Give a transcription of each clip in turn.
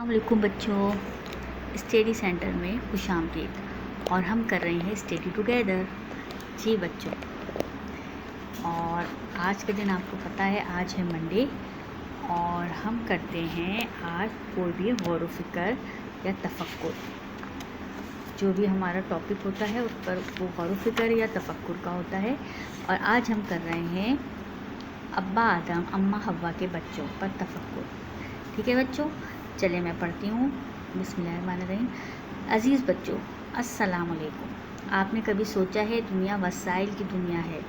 السلام علیکم بچوں، اسٹڈی سینٹر میں خوش آمدید۔ اور ہم کر رہے ہیں اسٹڈی ٹوگیدر۔ جی بچوں، اور آج کا دن آپ کو پتہ ہے آج ہے منڈے، اور ہم کرتے ہیں آج کوئی بھی غور و فکر یا تفکر، جو بھی ہمارا ٹاپک ہوتا ہے اس پر وہ غور و فکر یا تفکر کا ہوتا ہے۔ اور آج ہم کر رہے ہیں ابا آدم اماں حوا کے بچوں پر تفکر۔ ٹھیک ہے بچوں، چلے میں پڑھتی ہوں۔ بسم اللہ الرحمن الرحیم۔ عزیز بچوں، السلام علیکم۔ آپ نے کبھی سوچا ہے دنیا وسائل کی دنیا ہے؟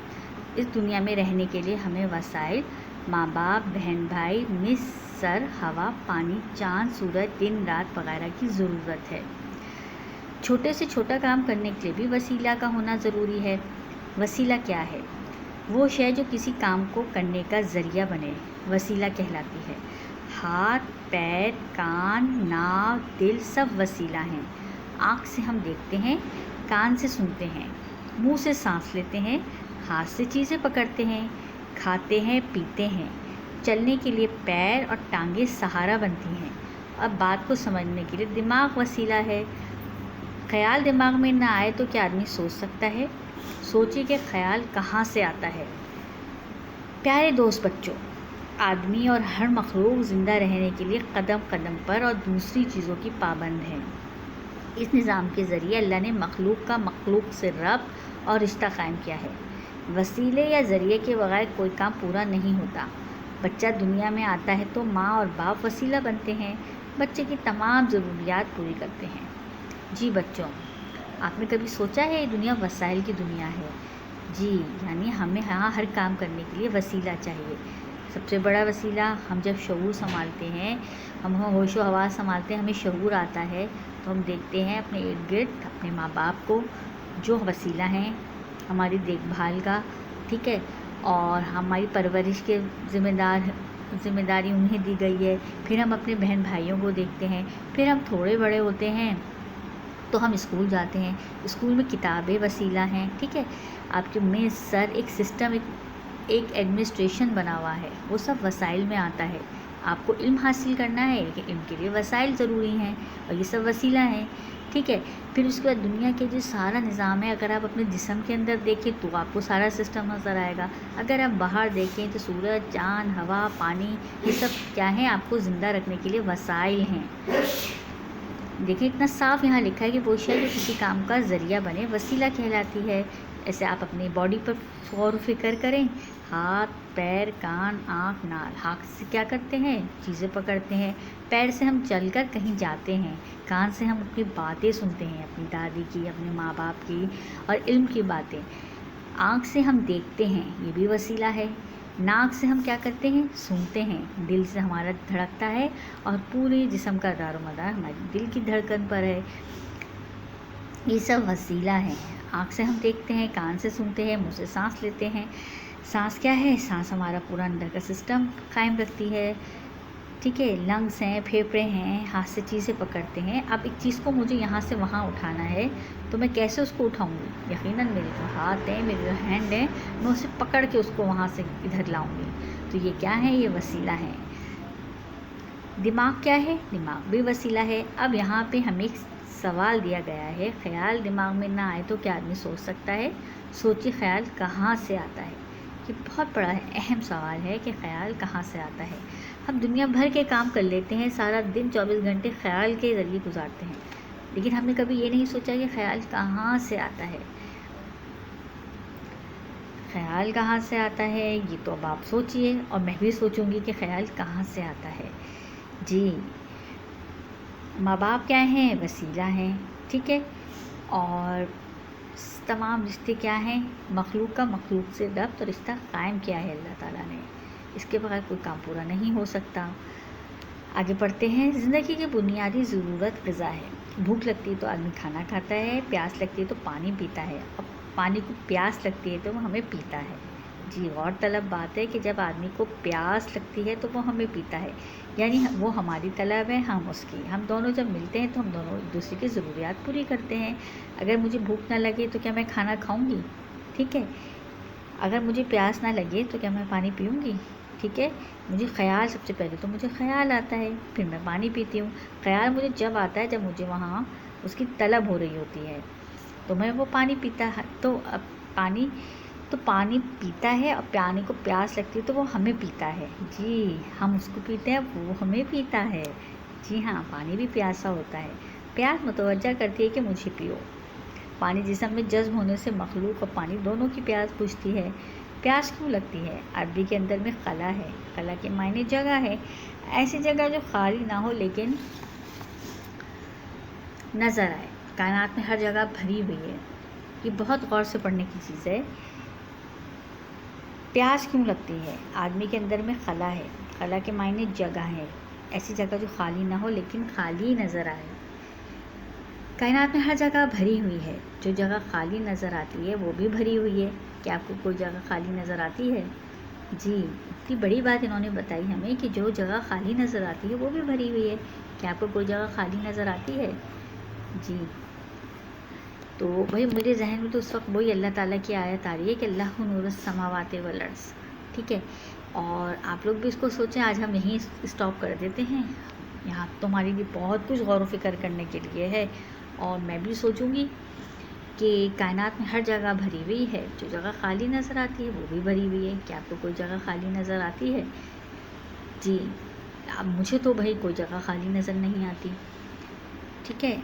اس دنیا میں رہنے کے لیے ہمیں وسائل، ماں باپ، بہن بھائی، مس سر، ہوا، پانی، چاند، سورج، دن رات وغیرہ کی ضرورت ہے۔ چھوٹے سے چھوٹا کام کرنے کے لیے بھی وسیلہ کا ہونا ضروری ہے۔ وسیلہ کیا ہے؟ وہ شے جو کسی کام کو کرنے کا ذریعہ بنے، وسیلہ کہلاتی ہے۔ ہاتھ، پیر، کان، ناک، دل سب وسیلہ ہیں۔ آنکھ سے ہم دیکھتے ہیں، کان سے سنتے ہیں، منہ سے سانس لیتے ہیں، ہاتھ سے چیزیں پکڑتے ہیں، کھاتے ہیں، پیتے ہیں۔ چلنے کے لیے پیر اور ٹانگیں سہارا بنتی ہیں۔ اب بات کو سمجھنے کے لیے دماغ وسیلہ ہے۔ خیال دماغ میں نہ آئے تو کیا آدمی سوچ سکتا ہے؟ سوچیے کہ خیال کہاں سے آتا ہے؟ پیارے دوست بچوں، آدمی اور ہر مخلوق زندہ رہنے کے لیے قدم قدم پر اور دوسری چیزوں کی پابند ہے۔ اس نظام کے ذریعے اللہ نے مخلوق کا مخلوق سے ربط اور رشتہ قائم کیا ہے۔ وسیلے یا ذریعے کے بغیر کوئی کام پورا نہیں ہوتا۔ بچہ دنیا میں آتا ہے تو ماں اور باپ وسیلہ بنتے ہیں، بچے کی تمام ضروریات پوری کرتے ہیں۔ جی بچوں، آپ نے کبھی سوچا ہے یہ دنیا وسائل کی دنیا ہے؟ جی، یعنی ہمیں یہاں ہر کام کرنے کے لیے وسیلہ چاہیے۔ سب سے بڑا وسیلہ، ہم جب شعور سنبھالتے ہیں، ہم ہوش و حواس سنبھالتے ہیں، ہمیں شعور آتا ہے تو ہم دیکھتے ہیں اپنے ارد گرد اپنے ماں باپ کو، جو وسیلہ ہیں ہماری دیکھ بھال کا، ٹھیک ہے، اور ہماری پرورش کے ذمہ داری انہیں دی گئی ہے۔ پھر ہم اپنے بہن بھائیوں کو دیکھتے ہیں، پھر ہم تھوڑے بڑے ہوتے ہیں تو ہم اسکول جاتے ہیں، اسکول میں کتابیں وسیلہ ہیں، ٹھیک ہے، آپ کے میز سر ایک سسٹم، ایک ایڈمنسٹریشن بنا ہوا ہے، وہ سب وسائل میں آتا ہے۔ آپ کو علم حاصل کرنا ہے لیکن علم کے لیے وسائل ضروری ہیں، اور یہ سب وسیلہ ہیں، ٹھیک ہے۔ پھر اس کے بعد دنیا کے جو سارا نظام ہے، اگر آپ اپنے جسم کے اندر دیکھیں تو آپ کو سارا سسٹم نظر آئے گا۔ اگر آپ باہر دیکھیں تو سورج، چاند، ہوا، پانی، یہ سب کیا ہیں؟ آپ کو زندہ رکھنے کے لیے وسائل ہیں۔ دیکھیں اتنا صاف یہاں لکھا ہے کہ وہ شے جو کسی کام کا ذریعہ بنے وسیلہ کہلاتی ہے۔ ایسے آپ اپنی باڈی پر غور و فکر کریں، ہاتھ، پیر، کان، آنکھ، نال۔ ہاتھ سے کیا کرتے ہیں؟ چیزیں پکڑتے ہیں۔ پیر سے ہم چل کر کہیں جاتے ہیں۔ کان سے ہم اپنی باتیں سنتے ہیں، اپنی دادی کی، اپنے ماں باپ کی اور علم کی باتیں۔ آنکھ سے ہم دیکھتے ہیں، یہ بھی وسیلہ ہے۔ ناک سے ہم کیا کرتے ہیں؟ سونگتے ہیں۔ دل سے ہمارا دھڑکتا ہے اور پورے جسم کا دار و مدار ہماری دل کی دھڑکن پر ہے۔ یہ سب وسیلہ ہیں۔ آنکھ سے ہم دیکھتے ہیں، کان سے سنتے ہیں، منہ سے سانس لیتے ہیں۔ سانس کیا ہے؟ سانس ہمارا پورا اندر کا سسٹم قائم رکھتی ہے، ٹھیک ہے۔ لنگس ہیں، پھیپھڑے ہیں، ہاتھ سے چیزیں پکڑتے ہیں۔ اب ایک چیز کو مجھے یہاں سے وہاں اٹھانا ہے تو میں کیسے اس کو اٹھاؤں گی؟ یقیناً میرے جو ہاتھ ہیں، میرے جو ہینڈ ہیں، میں اسے پکڑ کے اس کو وہاں سے ادھر لاؤں گی۔ تو یہ کیا ہے؟ یہ وسیلہ ہیں۔ دماغ کیا ہے؟ دماغ بھی وسیلہ ہے۔ اب یہاں پہ ہمیں ایک سوال دیا گیا ہے، خیال دماغ میں نہ آئے تو کیا آدمی سوچ سکتا ہے؟ سوچیے خیال کہاں سے آتا ہے؟ یہ بہت بڑا اہم سوال ہے کہ خیال کہاں سے آتا ہے۔ ہم دنیا بھر کے کام کر لیتے ہیں، سارا دن 24 گھنٹے خیال کے ذریعے گزارتے ہیں، لیکن ہم نے کبھی یہ نہیں سوچا کہ خیال کہاں سے آتا ہے۔ خیال کہاں سے آتا ہے یہ تو اب آپ سوچئے، اور میں بھی سوچوں گی کہ خیال کہاں سے آتا ہے۔ جی، ماں باپ کیا ہیں؟ وسیلہ ہیں، ٹھیک ہے، اور تمام رشتے کیا ہیں؟ مخلوق کا مخلوق سے ربط اور رشتہ قائم کیا ہے اللہ تعالیٰ نے، اس کے بغیر کوئی کام پورا نہیں ہو سکتا۔ آگے پڑھتے ہیں۔ زندگی کی بنیادی ضرورت غذا ہے۔ بھوک لگتی ہے تو آدمی کھانا کھاتا ہے، پیاس لگتی ہے تو پانی پیتا ہے، اب پانی کو پیاس لگتی ہے تو وہ ہمیں پیتا ہے۔ جی، غور طلب بات ہے کہ جب آدمی کو پیاس لگتی ہے تو وہ ہمیں پیتا ہے، یعنی وہ ہماری طلب ہے، ہم اس کی، ہم دونوں جب ملتے ہیں تو ہم دونوں ایک دوسرے کی ضروریات پوری کرتے ہیں۔ اگر مجھے بھوک نہ لگے تو کیا میں کھانا کھاؤں گی؟ ٹھیک ہے۔ اگر مجھے پیاس نہ لگے تو کیا میں پانی پیوں گی؟ ٹھیک ہے. مجھے خیال سب سے پہلے تو مجھے خیال آتا ہے، پھر میں پانی پیتی ہوں. خیال مجھے جب آتا ہے جب مجھے وہاں اس کی طلب ہو رہی ہوتی ہے تو میں وہ پانی پیتا ہے. تو اب پانی پیتا ہے، اور پانی کو پیاس لگتی ہے تو وہ ہمیں پیتا ہے. جی ہم اس کو پیتے ہیں، وہ ہمیں پیتا ہے. جی ہاں، پانی بھی پیاسا ہوتا ہے. پیاس متوجہ کرتی ہے کہ مجھے پیو. پانی جسم میں جذب ہونے سے مخلوق اور پانی دونوں کی پیاس بجھتی ہے. پیاس کیوں لگتی ہے؟ عربی کے اندر میں خلا ہے. خلا کے معنی جگہ ہے، ایسی جگہ جو خالی نہ ہو لیکن نظر آئے. کائنات میں ہر جگہ بھری ہوئی ہے. یہ بہت غور سے پڑھنے کی چیز ہے. پیاس کیوں لگتی ہے؟ آدمی کے اندر میں خلا ہے. خلا کے معنی جگہ ہے، ایسی جگہ جو خالی نہ ہو لیکن خالی نظر آئے. کائنات میں ہر جگہ بھری ہوئی ہے. جو جگہ خالی نظر آتی ہے وہ بھی بھری ہوئی ہے. کیا آپ کو کوئی جگہ خالی نظر آتی ہے؟ جی، اتنی بڑی بات انہوں نے بتائی ہمیں کہ جو جگہ خالی نظر آتی ہے وہ بھی بھری ہوئی ہے. کیا آپ کو کوئی جگہ خالی نظر آتی ہے؟ جی. تو بھائی میرے ذہن میں تو اس وقت وہی اللہ تعالیٰ کی آیت آ رہی ہے کہ اللہ نور السماوات والارض. ٹھیک ہے، اور آپ لوگ بھی اس کو سوچیں. آج ہم یہیں اسٹاپ کر دیتے ہیں. یہاں تمہارے لیے بہت کچھ غور و فکر کرنے کے لیے ہے، اور میں بھی سوچوں گی کہ کائنات میں ہر جگہ بھری ہوئی ہے. جو جگہ خالی نظر آتی ہے وہ بھی بھری ہوئی ہے. کیا آپ کو کوئی جگہ خالی نظر آتی ہے؟ جی. اب مجھے تو بھائی کوئی جگہ خالی نظر نہیں آتی. ٹھیک ہے.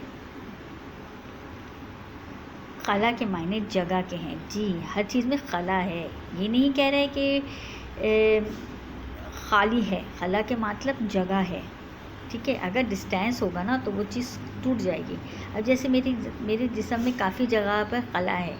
خلا کے معنی جگہ کے ہیں. جی، ہر چیز میں خلا ہے. یہ نہیں کہہ رہے کہ خالی ہے. خلا کے مطلب جگہ ہے. ٹھیک ہے. اگر ڈسٹینس ہوگا نا تو وہ چیز ٹوٹ جائے گی. اب جیسے میرے جسم میں کافی جگہ پر خلا ہے،